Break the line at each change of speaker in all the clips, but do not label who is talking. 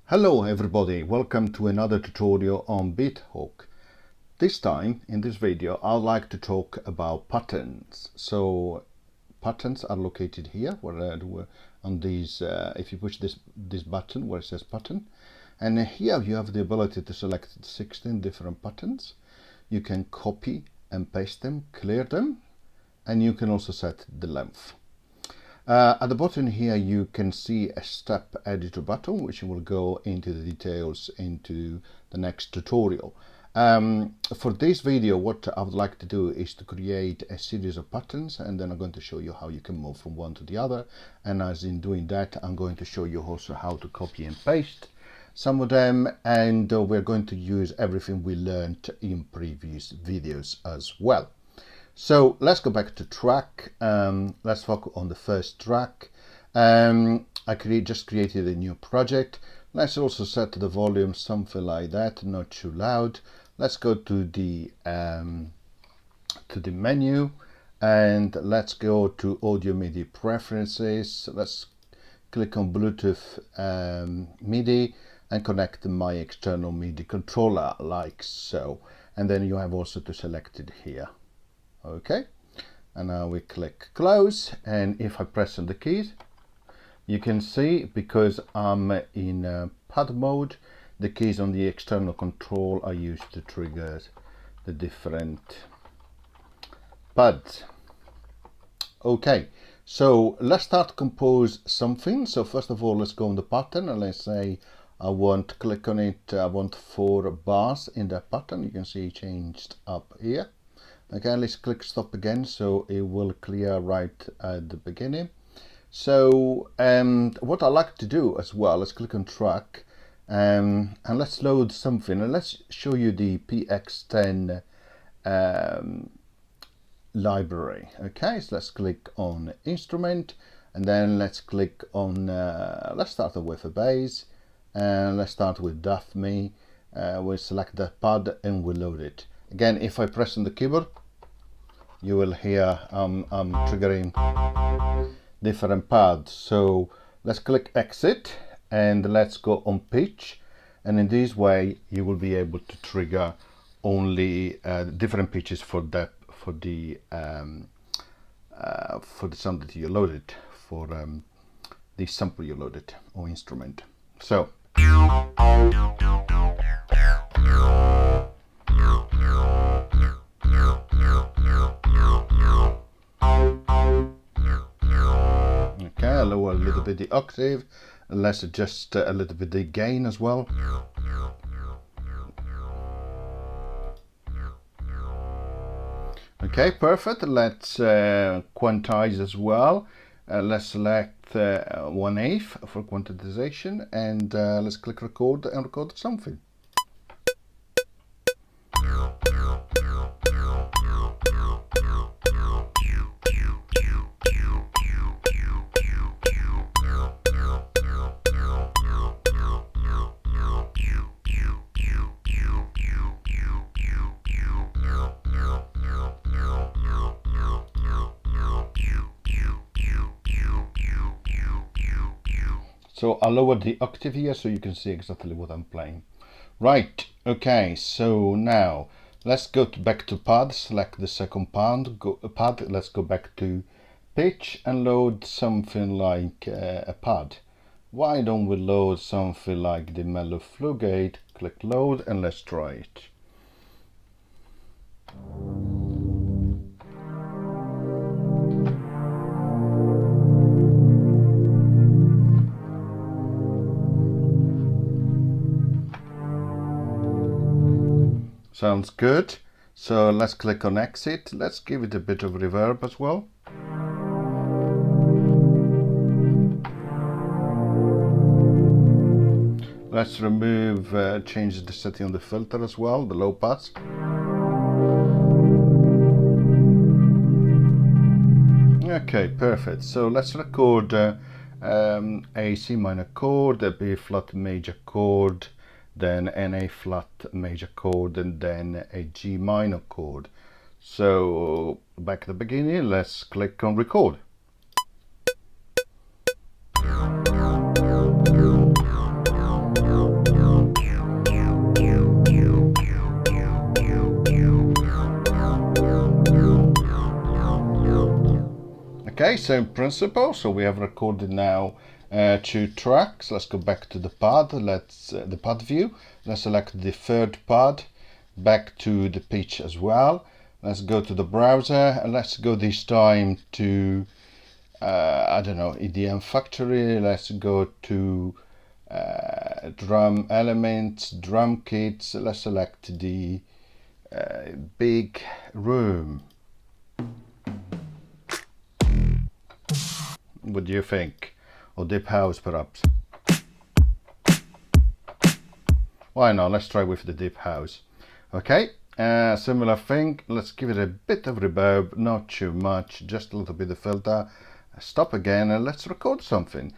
Hello everybody, welcome to another tutorial on BeatHawk. This time in this video I'd like to talk about patterns. So patterns are located here where on these if you push this button where it says pattern, and here you have the ability to select 16 different patterns. You can copy and paste them, clear them, and you can also set the length. At the bottom here you can see a step editor button, which will go into the details into the next tutorial. For this video, what I would like to do is to create a series of patterns, and then I'm going to show you how you can move from one to the other. And as in doing that, I'm going to show you also how to copy and paste some of them, and we're going to use everything we learned in previous videos as well. So let's go back to track. Let's focus on the first track. I just created a new project. Let's also set the volume something like that, not too loud. Let's go to the menu, and let's go to audio MIDI preferences. Let's click on Bluetooth MIDI and connect my external MIDI controller like so. And then you have also to select it here. Okay, and now we click close, and if I press on the keys, you can see, because I'm in pad mode, the keys on the external control are used to trigger the different pads. Okay, so let's start to compose something. So first of all, let's go on the pattern, and let's say I want to click on it. I want 4 bars in that pattern. You can see it changed up here. Okay, let's click stop again, so it will clear right at the beginning. So what I like to do as well, let's click on track, and let's load something, and let's show you the P10 library. Okay, so let's click on instrument, and then let's click on let's start with a bass, and let's start with Daphne. We'll select the pad and we'll load it. Again, if I press on the keyboard, you will hear I'm triggering different pads. So let's click exit, and let's go on pitch, and in this way you will be able to trigger only different pitches for the sound that you loaded, for the sample you loaded or instrument. So okay, I lower a little bit the octave, and let's adjust a little bit the gain as well. Okay, perfect. Let's quantize as well. Let's select 1/8 for quantization, and let's click record and record something. So I'll lower the octave here so you can see exactly what I'm playing. Right, okay, so now let's go back to pad, select the second pad, let's go back to pitch and load something like a pad. Why don't we load something like the Mellow Flugate? Click load, and let's try it. Sounds good. So let's click on exit. Let's give it a bit of reverb as well. Let's remove, change the setting on the filter as well, the low pass. Okay, perfect. So let's record a C minor chord, a B flat major chord, then an A flat major chord, and then a G minor chord. So back at the beginning, let's click on record. Okay, same principle. So we have recorded now 2 tracks. Let's go back to the pad. The pad view. Let's select the third pad. Back to the pitch as well. Let's go to the browser and let's go this time to I don't know, EDM Factory. Let's go to drum elements, drum kits. Let's select the big room. What do you think? Or deep house perhaps? Why not? Let's try with the deep house. Okay, similar thing. Let's give it a bit of reverb, not too much, just a little bit of filter. Stop again and let's record something.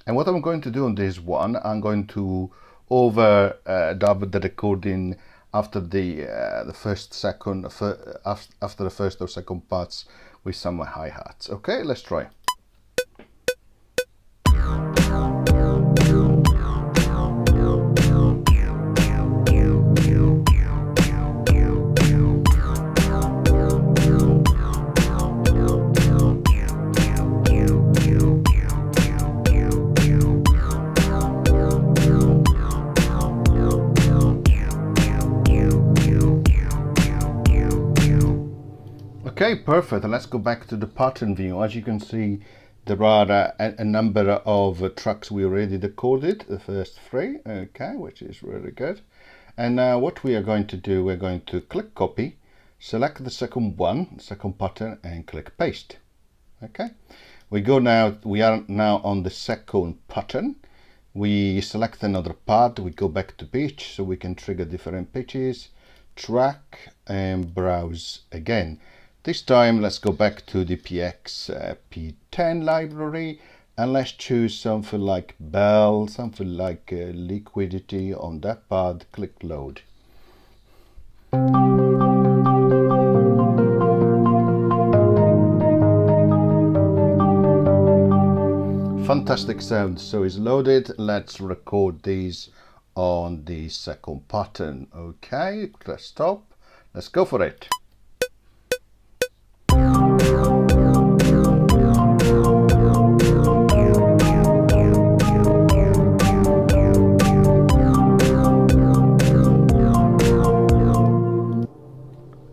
And what I'm going to do on this one, I'm going to overdub the recording after the first, second, after the first or second parts with some hi-hats. Okay, let's try. Okay, perfect. Let's go back to the pattern view. As you can see, there are a number of tracks we already recorded, the first 3, okay, which is really good. And now what we are going to do, we're going to click copy, select the second pattern, and click paste. Okay, we are now on the second pattern. We select another pad, we go back to pitch so we can trigger different pitches, track, and browse again. This time let's go back to the PX P10 library and let's choose something like bell, something like liquidity on that pad. Click load. Fantastic sound. So it's loaded. Let's record these on the second pattern. Okay, let's stop. Let's go for it.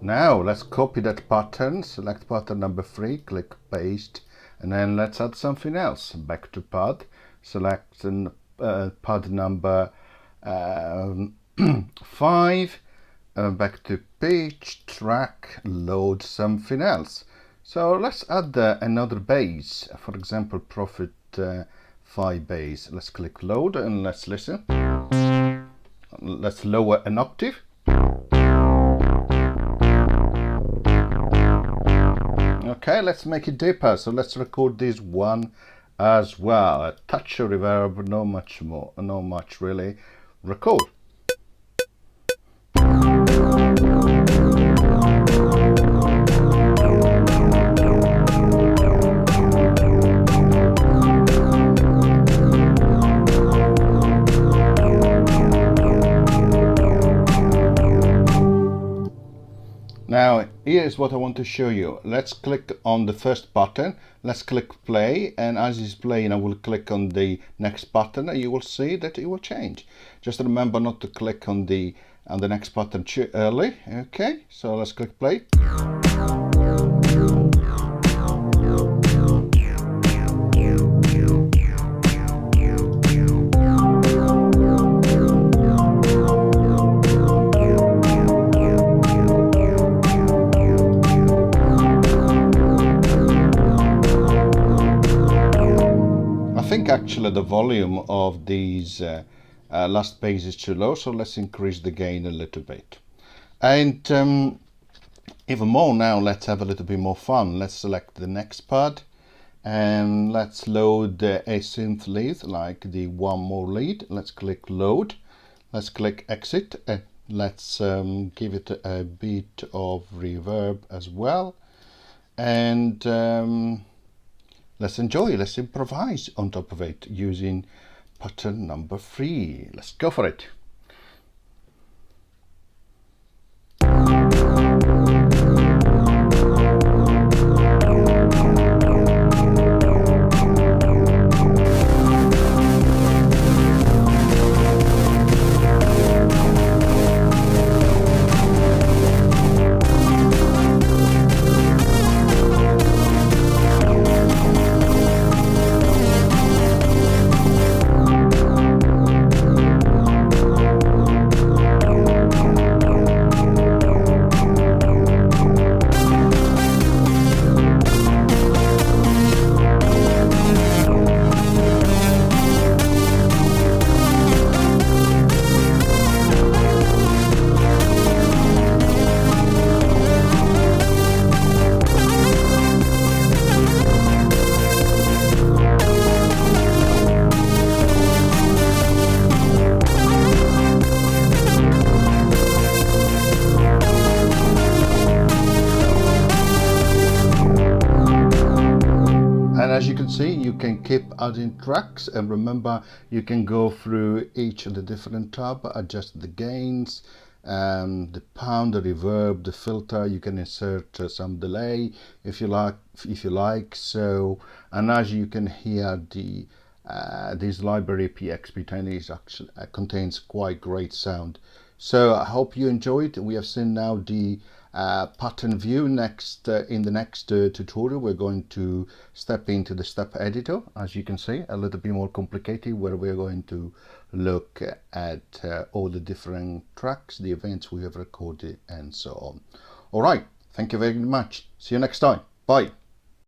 Now let's copy that pattern, select pattern number 3, click paste, and then let's add something else. Back to pad, select pad number 5, back to pitch, track, load something else. So let's add another bass, for example Prophet 5 bass. Let's click load and let's listen. Let's lower an octave. Okay, let's make it deeper, so let's record this one as well. A touch of reverb, no much more, no much really. Record. Now, here's what I want to show you. Let's click on the first button. Let's click play, and as it's playing, I will click on the next button, and you will see that it will change. Just remember not to click on the next button too early. Okay, so let's click play. Actually the volume of these last bass is too low, so let's increase the gain a little bit. And even more now, let's have a little bit more fun. Let's select the next pad and let's load a synth lead, like the one more lead. Let's click load, let's click exit, and let's give it a bit of reverb as well. And let's enjoy, let's improvise on top of it using pattern number 3. Let's go for it. as you can see, you can keep adding tracks, and remember, you can go through each of the different tabs, adjust the gains, the pound, the reverb, the filter. You can insert some delay if you like. So, and as you can hear, the this library P10 is actually contains quite great sound. So I hope you enjoyed. We have seen now the pattern view. Next in the next tutorial, we're going to step into the step editor, as you can see, a little bit more complicated, where we're going to look at all the different tracks, the events we have recorded, and so on. All right, thank you very much. See you next time. Bye.